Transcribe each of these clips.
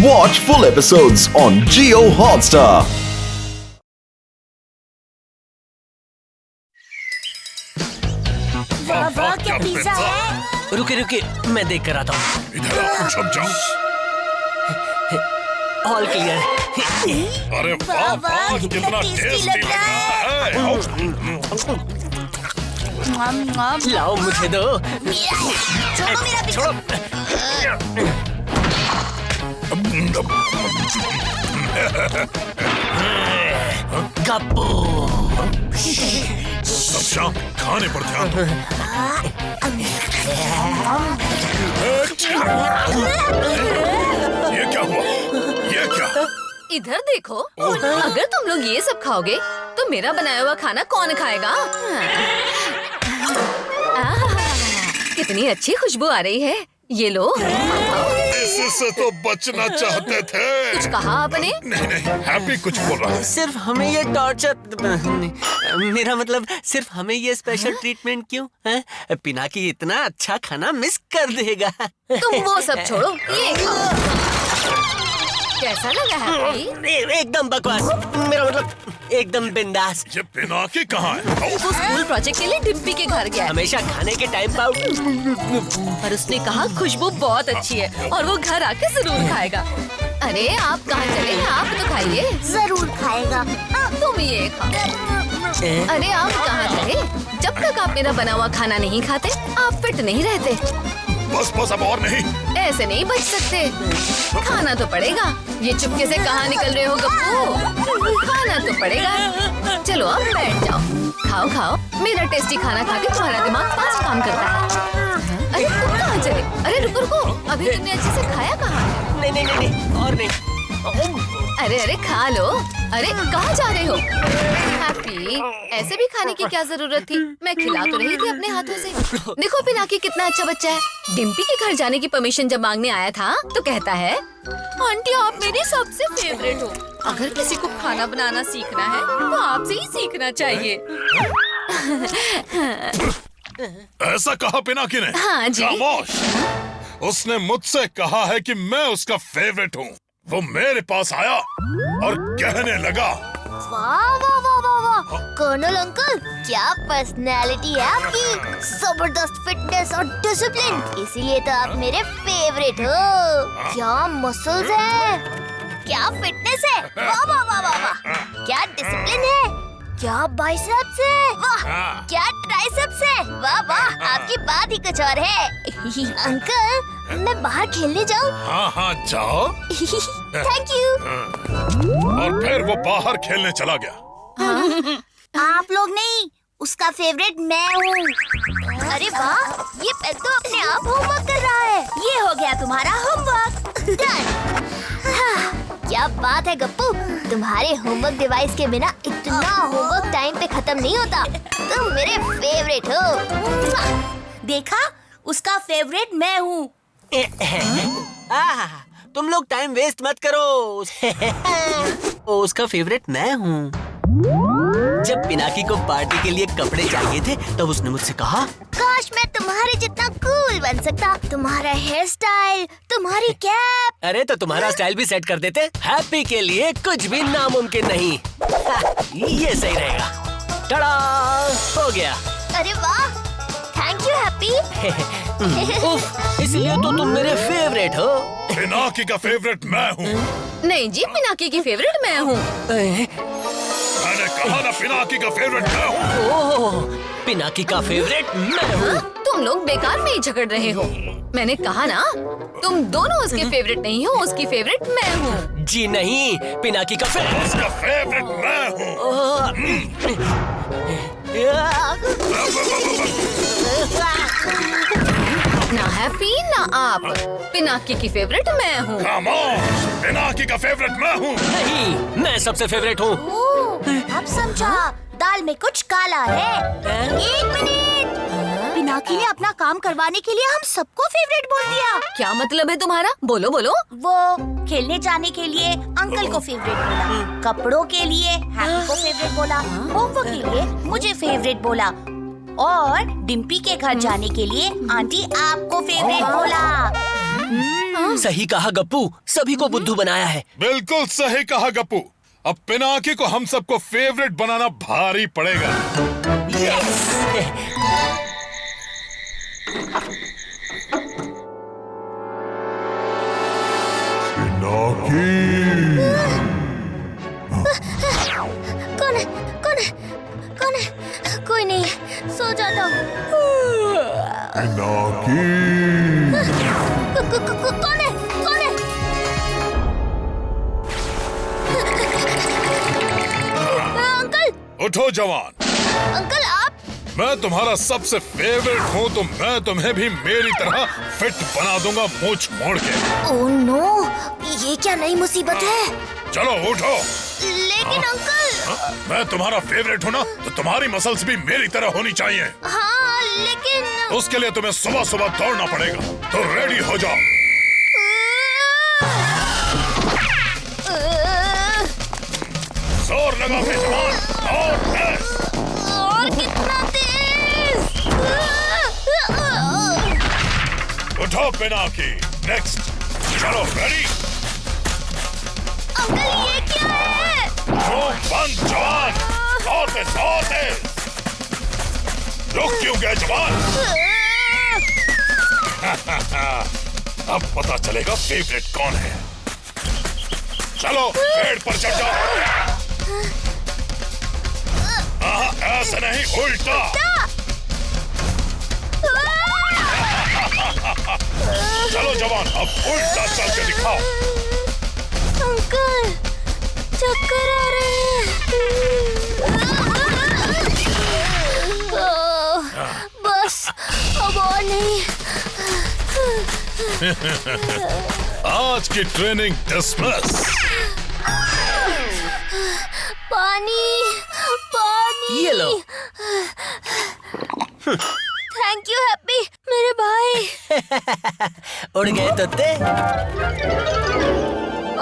Watch full episodes on Jio Hotstar. वाह क्या pizza है। रुके मैं देख कर आता हूँ। इधर आओ, छप जाओ। All clear. अरे वाह वाह कितना टेस्टी लग रहा है। लाओ मुझे दो। छोड़ो मेरा पिज्जा। गप्पू। सब शाम खाने पर ध्यान दो। ये क्या हुआ? ये क्या? इधर देखो। अगर तुम लोग ये सब खाओगे तो मेरा बनाया हुआ खाना कौन खाएगा? कितनी अच्छी खुशबू आ रही है। ये लो। इससे तो बचना चाहते थे। कुछ कहा आपने? नहीं हैप्पी कुछ बोल रहा है। सिर्फ हमें ये टॉर्चर, मेरा मतलब सिर्फ हमें ये स्पेशल ट्रीटमेंट क्यों? पिनाकी इतना अच्छा खाना मिस कर देगा। तुम वो सब छोड़ो, ये खाओ। कैसा लगा है? एकदम बकवास। मेरा मतलब एकदम बिंदास। ये पिनाकी कहाँ है? वो स्कूल प्रोजेक्ट के लिए डिम्पी के घर गया है। हमेशा खाने के टाइम पर और उसने कहा खुशबू बहुत अच्छी है और वो घर आके जरूर खाएगा। अरे आप कहाँ चले? आप तो खाइए। जरूर खाएगा। तुम ये खाओ। अरे आप कहाँ चले? जब तक आप मेरा बना हुआ खाना नहीं खाते आप फिट नहीं रहते। बस अब और नहीं। ऐसे नहीं बच सकते। खाना तो पड़ेगा। ये चुपके से कहाँ निकल रहे हो गप्पू? खाना तो पड़ेगा। चलो अब बैठ जाओ। खाओ। मेरा टेस्टी खाना खा के तुम्हारा दिमाग फास्ट काम करता है। अरे तुम कहाँ चले? अरे रुको। अभी तुमने अच्छे से खाया कहाँ? नहीं और नहीं। अरे खा लो। अरे कहाँ जा रहे हो? हैप्पी, ऐसे भी खाने की क्या जरूरत थी? मैं खिला तो रही थी अपने हाथों से। देखो पिनाकी कितना अच्छा बच्चा है। डिम्पी के घर जाने की परमिशन जब मांगने आया था तो कहता है, आंटी आप मेरी सबसे फेवरेट हो। अगर किसी को खाना बनाना सीखना है तो आपसे ही सीखना चाहिए। ऐसा कहा पिनाकी ने? हाँ जी। खामोश। उसने मुझसे कहा है कि मैं उसका फेवरेट हूँ। वो मेरे पास आया और कहने लगा, वाह कर्नल अंकल क्या पर्सनैलिटी है आपकी। जबरदस्त फिटनेस और डिसिप्लिन, इसीलिए तो आप मेरे फेवरेट हो। क्या मसल्स है, क्या फिटनेस है, वाह। क्या डिसिप्लिन है, क्या बाइसेप्स है, वाह। क्या ट्राइसेप्स है, वाह। आपकी बात ही कुछ और है। अंकल मैं बाहर खेलने जाऊँ? हाँ जाओ। Thank you. और फिर वो बाहर खेलने चला गया। आप लोग नहीं, उसका फेवरेट मैं हूँ। अरे वाह, ये पेट तो अपने आप होमवर्क कर रहा है। ये हो गया तुम्हारा होमवर्क। डन। क्या बात है गप्पू, तुम्हारे होमवर्क डिवाइस के बिना इतना होमवर्क टाइम पे खत्म नहीं होता। तुम मेरे फेवरेट हो। देखा, उसका फेवरेट मैं हूँ। तुम लोग टाइम वेस्ट मत करो। उसका फेवरेट मैं हूँ। जब पिनाकी को पार्टी के लिए कपड़े चाहिए थे तब उसने मुझसे कहा, काश मैं तुम्हारे जितना कूल बन सकता। तुम्हारा हेयर स्टाइल, तुम्हारी कैप। अरे तो तुम्हारा स्टाइल भी सेट कर देते। हैप्पी के लिए कुछ भी नामुमकिन नहीं। ये सही रहेगा। टड़ा, हो गया। अरे वाह, थैंक यू हैप्पी। इसलिए तो तुम मेरे फेवरेट हो। पिनाकी का फेवरेट मैं हूँ। नहीं जी, पिनाकी की फेवरेट मैं हूँ। मैंने कहा ना पिनाकी का फेवरेट मैं हूँ। ओह, पिनाकी का फेवरेट मैं हूँ। तुम लोग बेकार में ही झगड़ रहे हो। मैंने कहा ना, तुम दोनों उसके फेवरेट नहीं हो, उसकी फेवरेट मैं हूँ। जी नहीं, पिनाकी का फेवरेट। उसका फेवरेट मैं हूँ। ना हैप्पी ना आप। पिनाकी की फेवरेट मैं हूँ। खामोश, पिनाकी का फेवरेट मैं हूँ। नहीं, मैं सबसे फेवरेट हूँ। अब समझा, दाल में कुछ काला है। एक मिनट, पिनाकी ने अपना काम करवाने के लिए हम सबको फेवरेट बोल दिया। क्या मतलब है तुम्हारा? बोलो। वो खेलने जाने के लिए अंकल को फेवरेट बोला, कपड़ों के लिए हैप्पी को फेवरेट बोला, होमवर्क के लिए मुझे फेवरेट बोला और डिम्पी के घर जाने के लिए आंटी आपको फेवरेट बोला। सही कहा गप्पू, सभी को बुद्धू बनाया है। बिल्कुल सही कहा गप्पू। अब पिनाकी को हम सबको फेवरेट बनाना भारी पड़ेगा। कौन है? कौन है? कौन है? कोई नहीं, सो जाता हूँ। कौन है? कौन है? अंकल! उठो जवान। अंकल आप? मैं तुम्हारा सबसे फेवरेट हूँ, तो मैं तुम्हें भी मेरी तरह फिट बना दूंगा मूंछ मोड़ के। ओह नो, ये क्या नई मुसीबत है? चलो उठो। लेकिन अंकल। मैं तुम्हारा फेवरेट हूँ ना, तो तुम्हारी मसल्स भी मेरी तरह होनी चाहिए। हाँ लेकिन उसके लिए तुम्हें सुबह सुबह दौड़ना पड़ेगा, तो रेडी हो जाओ। जोर लगा के जवान, और तेज। और कितना तेज? उठो पिनाकी, नेक्स्ट। चलो रेडी। अंकल ये क्या है? बंद जवान, और तेज। रुक क्यों गए जवान? अब पता चलेगा फेवरेट कौन है। चलो पेड़ पर चढ़ जाओ। ऐसा नहीं, उल्टा। चलो जवान, अब उल्टा चल के दिखाओ। अंकल चक्कर आ रहे हैं। बस अब और नहीं। आज की ट्रेनिंग डिसमिस। पानी पानी। ये लो। थैंक यू हैप्पी, मेरे भाई। उड़ गए तोते।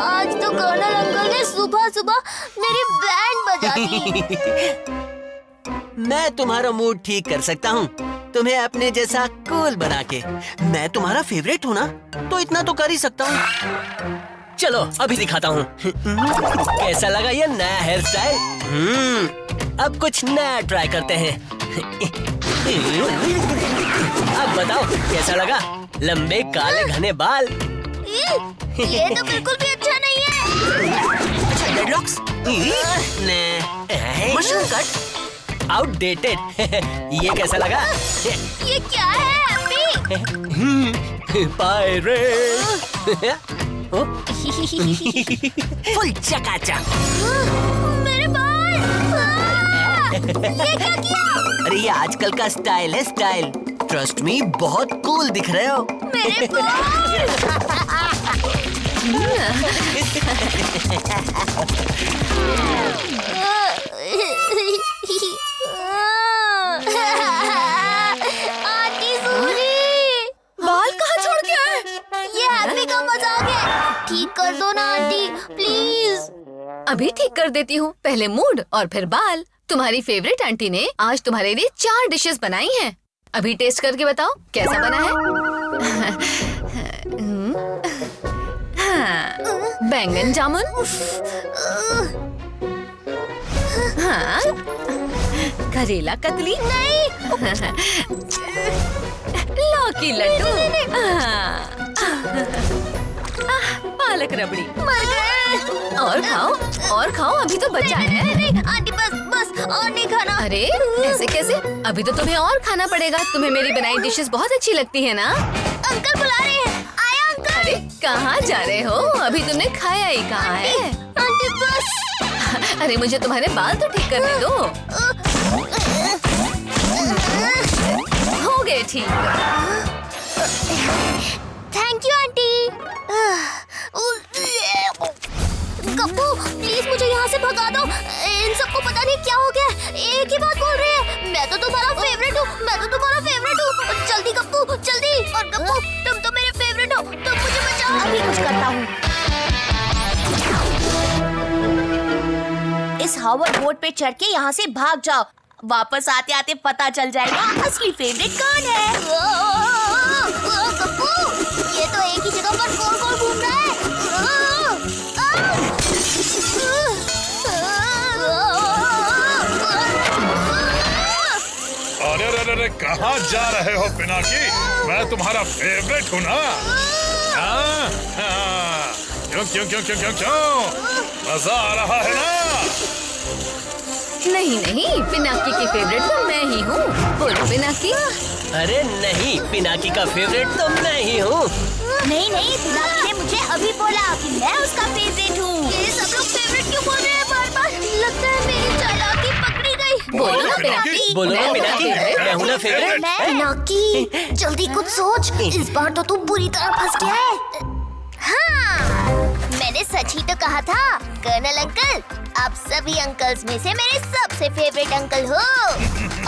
आज तो कर्नल अंकल ने सुबह सुबह मेरी बैंड बजा दी। मैं तुम्हारा मूड ठीक कर सकता हूँ, तुम्हें अपने जैसा कूल बना के। मैं तुम्हारा फेवरेट हूँ ना, तो इतना तो कर ही सकता हूँ। चलो अभी दिखाता हूँ। कैसा लगा ये नया हेयर स्टाइल? अब कुछ नया ट्राई करते हैं। अब बताओ कैसा लगा? लंबे काले घने बाल। ये तो बिल्कुल भी अच्छा नहीं है। अच्छा डेडलॉक्स? Mushroom cut? आउटडेटेड। ये कैसा लगा? ये क्या है हैप्पी? पायरेट। फुल चकाचक। मेरे बाल! ये क्या किया? अरे ये आजकल का स्टाइल है, स्टाइल। ट्रस्ट मी, बहुत कूल दिख रहे हो। मेरे बाल! आंटी सूरी! बाल कहाँ छोड़ के आए? ये हैप्पी का मजाक है। ठीक कर दो ना आंटी, प्लीज। अभी ठीक कर देती हूँ, पहले मूड और फिर बाल। तुम्हारी फेवरेट आंटी ने आज तुम्हारे लिए 4 डिशेस बनाई हैं। अभी टेस्ट करके बताओ कैसा बना है। हाँ, बैंगन जामुन। हाँ, करेला कतली। नहीं। लौकी लड्डू। पालक रबड़ी। मर गए। और खाओ अभी तो बचा है। नहीं, आंटी बस और नहीं खाना। अरे ऐसे कैसे? अभी तो तुम्हें और खाना पड़ेगा। तुम्हें मेरी बनाई डिशेस बहुत अच्छी लगती है ना? अंकल बुला रहे हैं। आया अंकल। अरे कहाँ जा रहे हो? अभी तुमने खाया ही कहाँ है? आंटी बस। अरे मुझे तुम्हारे बाल तो ठीक करने दो। हो गए ठीक। Thank you aunty. Gappu please मुझे यहाँ से भगा दो। इन सबको पता नहीं क्या हो गया, एक ही बात बोल रहे हैं। मैं तो तुम्हारा फेवरेट हूँ। जल्दी गप्पू जल्दी। और गप्पू तुम तो मेरे फेवरेट हो, तुम मुझे बचाओ। अभी कुछ करता हूँ। इस हॉवर बोट पे चढ़ के यहाँ से भाग जाओ। वापस आते आते पता चल जाएगा असली फेवरेट कौन है। गप्पू ये तो एक ही जगह कहाँ जा रहे हो पिनाकी? मैं तुम्हारा फेवरेट हूँ ना। क्यों क्यों क्यों क्यों क्यों क्यों? मजा आ रहा है ना? नहीं नहीं, पिनाकी की फेवरेट तो मैं ही हूँ। बोलो पिनाकी। अरे नहीं, पिनाकी का फेवरेट तो मैं ही हूँ। नहीं नहीं, पिनाकी ने मुझे अभी बोला कि मैं उसका फेवरेट हूँ। ये सब लोग फेवरेट क्यों बोल रहे हैं बार-बार? लगता है मेरी चालाकी पकड़ी गई। बोलो ना पिनाकी। बोलो ना पिनाकी, मैं हूँ ना फेवरेट। मैं पिनाकी, जल्दी कुछ सोच। इस बार तो तू बुरी तरह फंस गया है। हाँ, मैंने सच ही तो कहा था। कर्नल अंकल, आप सभी अंकल्स में से मेरे सबसे फेवरेट अंकल हो।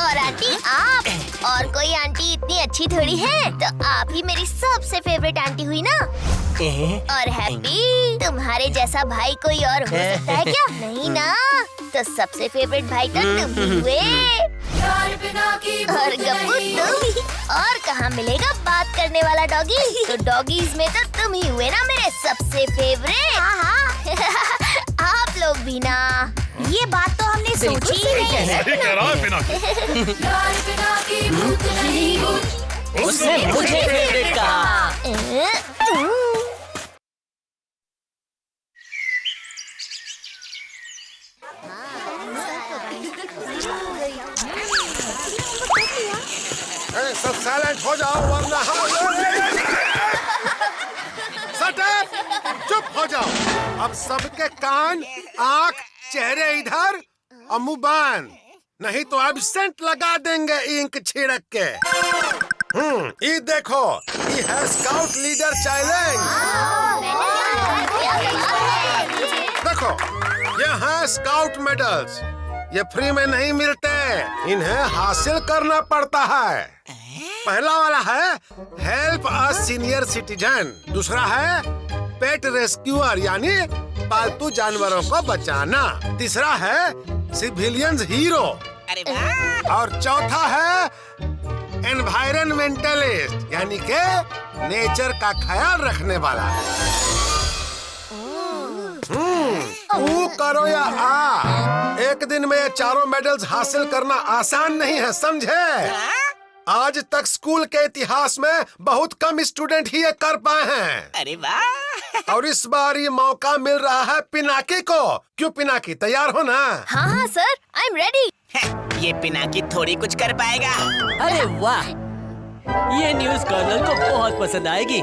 और आंटी आप, और कोई आंटी इतनी अच्छी थोड़ी है, तो आप ही मेरी सबसे फेवरेट आंटी हुई ना। और हैप्पी, तुम्हारे जैसा भाई कोई और हो सकता है क्या? नहीं ना, तो सबसे फेवरेट भाई तो तुम ही हुए। और गप्पू तुम, और कहाँ मिलेगा बात करने वाला डॉगी? तो डॉगीज में तो तुम ही हुए ना मेरे सबसे फेवरेट। आप लोग भी ना। ये बात तो हमने सोची ही नहीं। सही कह रहा है पिनाकी। उसने मुझे फेवरेट कहा। सब साइलेंट हो जाओ वरना शट अप! चुप हो जाओ। अब सबके कान, आँख, चेहरे इधर और मुंह बंद, नहीं तो एब्सेंट लगा देंगे इंक छिड़क के। ये देखो, ये है स्काउट लीडर चैलेंज। देखो, ये है स्काउट मेडल्स। ये फ्री में नहीं मिलते, इन्हें हासिल करना पड़ता है। पहला वाला है हेल्प अ सीनियर सिटीजन, दूसरा है पेट रेस्क्यूअर यानी पालतू जानवरों को बचाना, तीसरा है सिविलियंस हीरो, और चौथा है एनवायरमेंटलिस्ट यानी के नेचर का ख्याल रखने वाला। ऊ करो या आ, एक दिन में ये चारों मेडल्स हासिल करना आसान नहीं है, समझे? आज तक स्कूल के इतिहास में बहुत कम स्टूडेंट ही ये कर पाए हैं। अरे वाह! और इस बार ये मौका मिल रहा है पिनाकी को। क्यों पिनाकी, तैयार हो ना? हाँ हाँ सर, आई एम रेडी। ये पिनाकी थोड़ी कुछ कर पाएगा। अरे वाह, ये न्यूज़ कर्नल को बहुत पसंद आएगी।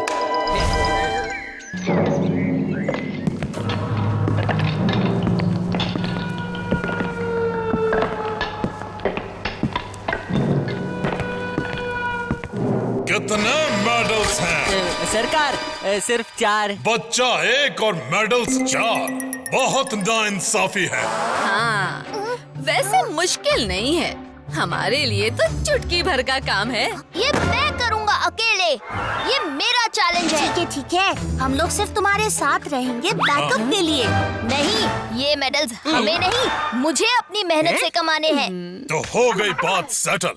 कितने मेडल्स हैं? सरकार, सिर्फ 4। बच्चा 1 और मेडल्स 4, बहुत नाइंसाफी है। हाँ, वैसे मुश्किल नहीं है, हमारे लिए तो चुटकी भर का काम है। ये मैं करूँगा अकेले, ये मेरा चैलेंज है। ठीक है, हम लोग सिर्फ तुम्हारे साथ रहेंगे बैकअप के लिए। नहीं, ये मेडल्स हमें नहीं, मुझे अपनी मेहनत से कमाने हैं। तो हो गई बात सेटल।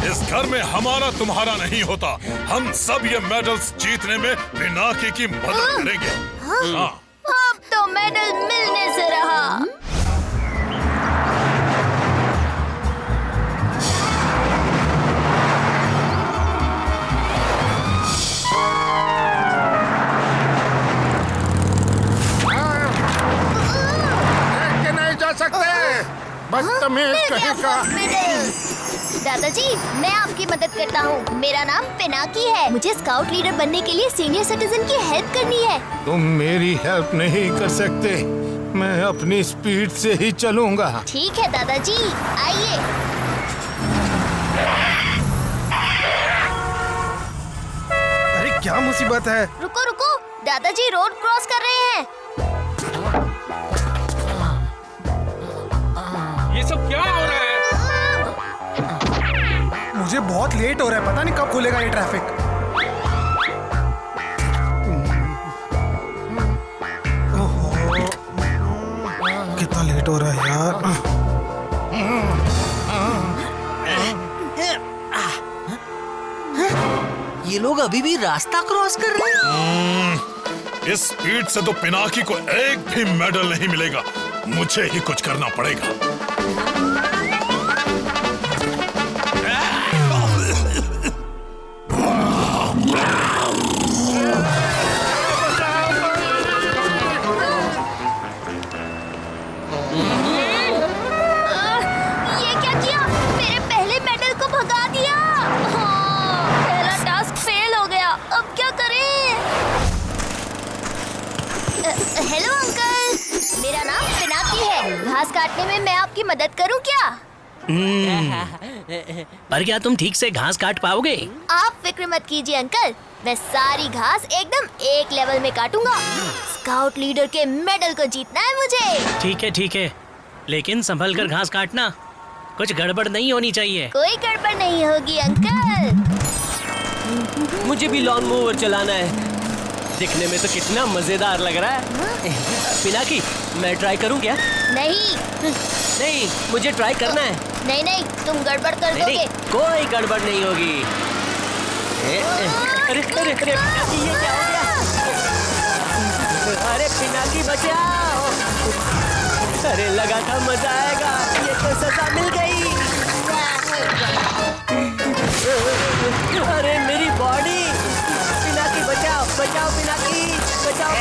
इस घर में हमारा तुम्हारा नहीं होता। हम सब ये मेडल्स जीतने में पिनाकी की मदद करेंगे। हाँ। अब तो मेडल मिलने से रहा। नहीं जा सकते, बदतमीज कहीं का। दादाजी, मैं आपकी मदद करता हूँ। मेरा नाम पिनाकी है। मुझे स्काउट लीडर बनने के लिए सीनियर सिटीजन की हेल्प करनी है। तुम मेरी हेल्प नहीं कर सकते, मैं अपनी स्पीड से ही चलूंगा। ठीक है दादाजी, आइए। अरे क्या मुसीबत है? रुको रुको, दादाजी रोड क्रॉस कर रहे हैं। ये सब क्या हो रहा है? मुझे बहुत लेट हो रहा है, पता नहीं कब खुलेगा ये ट्रैफिक। ओहो, कितना लेट हो रहा है यार। ये लोग अभी भी रास्ता क्रॉस कर रहे हैं। इस स्पीड से तो पिनाकी को एक भी मेडल नहीं मिलेगा। मुझे ही कुछ करना पड़ेगा। हेलो अंकल, मेरा नाम पिनाकी है। घास काटने में मैं आपकी मदद करूं क्या? पर क्या तुम ठीक से घास काट पाओगे? आप फिक्र मत कीजिए अंकल, मैं सारी घास एकदम एक लेवल में काटूंगा। स्काउट लीडर के मेडल को जीतना है मुझे। ठीक है, लेकिन संभल कर घास काटना, कुछ गड़बड़ नहीं होनी चाहिए। कोई गड़बड़ नहीं होगी अंकल। मुझे भी लॉन मूवर चलाना है। दिखने में तो कितना मजेदार लग रहा है। पिनाकी, मैं ट्राई करूं क्या? नहीं, मुझे ट्राई करना है। नहीं, तुम गड़बड़ कर दोगे। नहीं, कोई गड़बड़ नहीं होगी। अरे पिनाकी, ये क्या हो गया? अरे पिनाकी बचाओ! अरे लगा था मजा आएगा, ये तो सजा मिल गई। अरे मेरी बॉडी! पिनाकी बचाओ पिनाकी, बचाओ पिनाकी, बचाओ।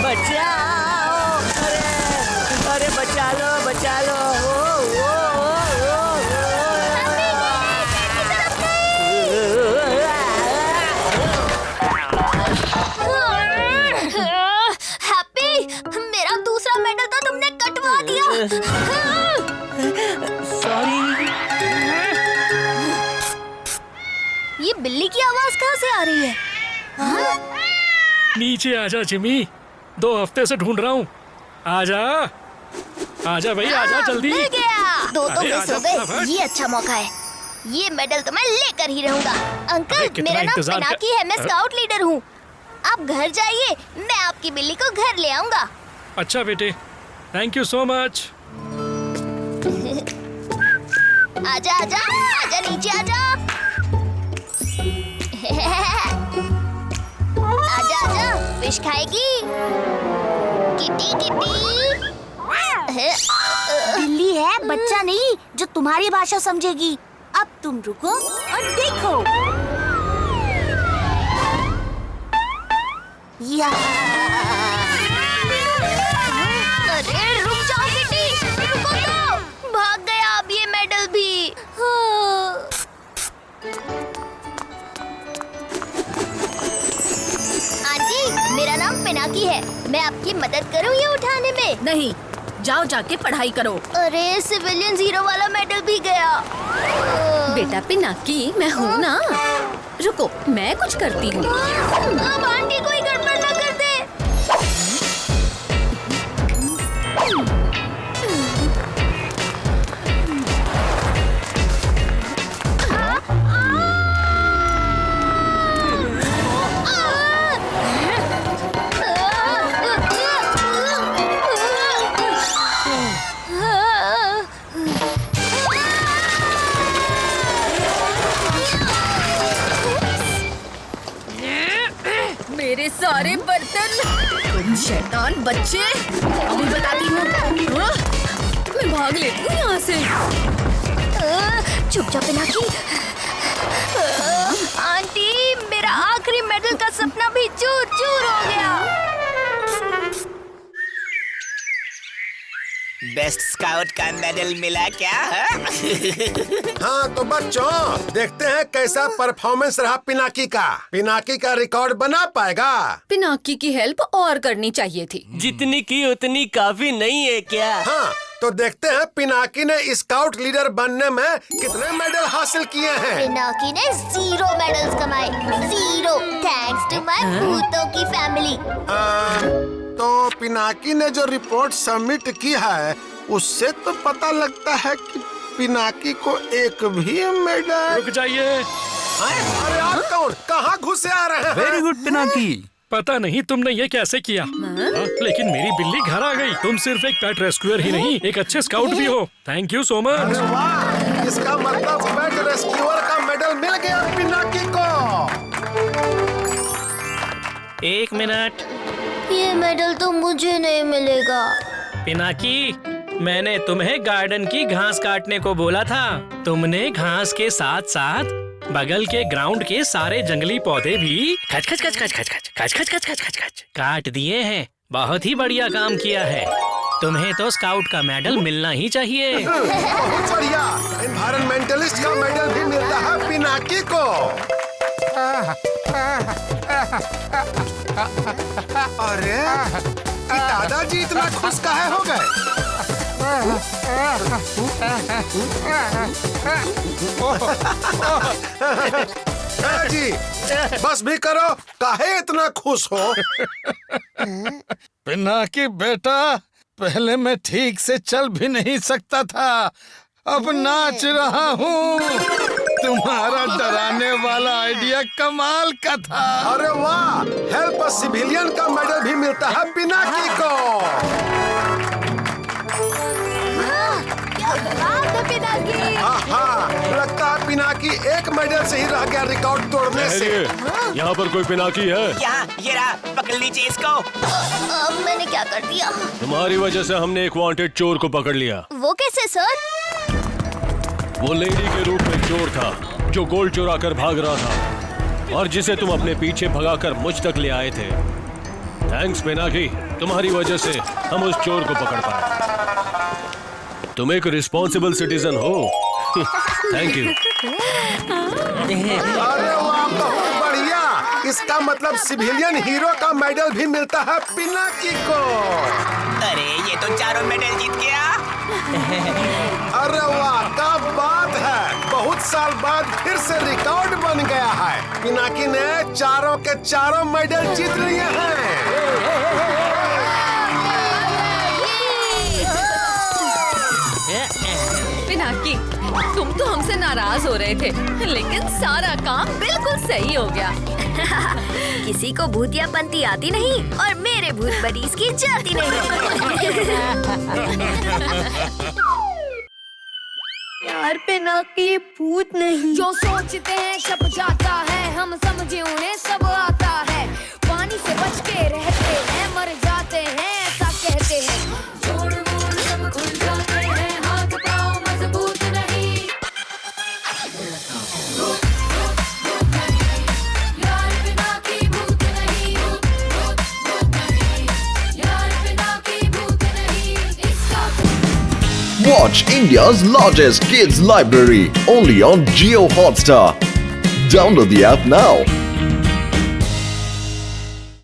बचाओ! अरे बचा लो। हैप्पी, मेरा दूसरा मेडल तो तुमने कटवा दिया। सॉरी। ये बिल्ली की आवाज कहाँ से आ रही है? नीचे आजा जिमी, 2 हफ्ते से ढूंढ रहा हूँ। आजा भाई, आजा जल्दी। मिल गया। 2 तो अरे मिस आजा हो गए। फटाफट। ये अच्छा मौका है, ये मेडल तो मैं लेकर ही रहूंगा। अंकल, कितना मेरा नाम इंतजार पिनाकी है, मैं स्काउट लीडर हूँ। आप घर जाइए, मैं आपकी बिल्ली को घर ले आऊंगा। अच्छा बेटे, थैंक यू सो मच। आजा नीचे आजा। आजा, फिश खाएगी। किटी। बिल्ली है, बच्चा नहीं जो तुम्हारी भाषा समझेगी। अब तुम रुको और देखो। अरे रुक जाओ किटी, रुको तो। भाग गया अब ये मेडल भी। आंटी, मेरा नाम पिनाकी है, मैं आपकी मदद करूं ये उठाने में? नहीं, जाओ जाके पढ़ाई करो। अरे सिविलियन 0 वाला मेडल भी गया। बेटा पिनाकी, मैं हूँ ना। रुको, मैं कुछ करती हूँ। अब आंटी कोई गड़बड़ ना कर दे। मेरे सारे बर्तन! तुम शैतान बच्चे! अभी बताती हूँ। मैं भाग लेती हूँ यहाँ से। चुप जा पिनाकी। आंटी, मेरा आखिरी मेडल का सपना भी चूर चूर हो गया। बेस्ट स्काउट का मेडल मिला क्या? हाँ तो बच्चों, देखते हैं कैसा परफॉर्मेंस रहा पिनाकी का। पिनाकी का रिकॉर्ड बना पाएगा? पिनाकी की हेल्प और करनी चाहिए थी। जितनी की उतनी काफी नहीं है क्या? हाँ, तो देखते हैं पिनाकी ने स्काउट लीडर बनने में कितने मेडल हासिल किए हैं। पिनाकी ने 0 मेडल्स कमाए। 0 थैंक्स टू माय भूतों की फैमिली। तो पिनाकी ने जो रिपोर्ट सबमिट की है उससे तो पता लगता है कि पिनाकी को एक भी मेडल। रुक जाइए। अरे आप कौन? कहाँ घुसे आ रहे हैं? Very good Pinaki. पता नहीं तुमने ये कैसे किया, लेकिन मेरी बिल्ली घर आ गई। तुम सिर्फ एक पेट रेस्क्यूअर ही नहीं, एक अच्छे स्काउट भी हो। Thank you so much. वाह, इसका मतलब पेट रेस्क्यूअर का मेडल मिल गया पिनाकी को। 1 मिनट। ये मेडल तो मुझे नहीं मिलेगा। पिनाकी, मैंने तुम्हें गार्डन की घास काटने को बोला था। तुमने घास के साथ साथ बगल के ग्राउंड के सारे जंगली पौधे भी खच काट दिए हैं। बहुत ही बढ़िया काम किया है। तुम्हें तो स्काउट का मेडल मिलना ही चाहिए। बहुत बढ़िया। एनवायरमेंटलिस्ट का मेडल भी मिलता है पिनाकी को। अरे कि दादाजी इतना खुश काहे हो गए? जी बस भी करो, काहे इतना खुश हो? पिनाकी बेटा, पहले मैं ठीक से चल भी नहीं सकता था, अब नाच रहा हूँ। तुम्हारा डराने वाला आइडिया कमाल का था। अरे वाह, हेल्प अ सिविलियन का मेडल भी मिलता है पिनाकी को। लगता है पिनाकी एक मेडल से ही रह गया रिकॉर्ड तोड़ने से। यहाँ पर कोई पिनाकी है? क्या ये रहा, पकड़ लीजिए इसको। अब मैंने क्या कर दिया? तुम्हारी वजह से हमने एक वांटेड चोर को पकड़ लिया। वो कैसे सर? वो लेडी के रूप में चोर था जो गोल्ड चुरा कर भाग रहा था और जिसे तुम अपने पीछे भगाकर मुझ तक ले आए थे। थैंक्स पिनाकी, तुम्हारी वजह से हम उस चोर को पकड़ पाए। तुम एक रिस्पॉन्सिबल सिटीजन हो। Thank you. अरे वाह, बहुत बढ़िया। इसका मतलब सिविलियन हीरो का मेडल भी मिलता है पिनाकी को। अरे ये तो चारों मेडल जीत गया। अरे वाह, क्या बात है। बहुत साल बाद फिर से रिकॉर्ड बन गया है। पिनाकी ने चारों के चारों मेडल जीत लिए हैं। पिनाकी, तुम तो हमसे नाराज हो रहे थे, लेकिन सारा काम बिल्कुल सही हो गया। किसी को भूतियापंती आती नहीं और मेरे भूत बडीज की जाती नहीं। यार पिनाकी भूत नहीं। जो सोचते हैं छप जाता है, हम समझे उन्हें सब आता है। पानी से बच के रहते हैं, मर जाते हैं ऐसा कहते हैं। जोड़ मोड़ सब खुल जाते हैं, हाथ पाँव मजबूत नहीं। यार पिनाकी भूत नहीं, भूत नहीं। यार पिनाकी भूत नहीं, इसका Watch India's largest kids library only on Jio Hotstar. Download the app now.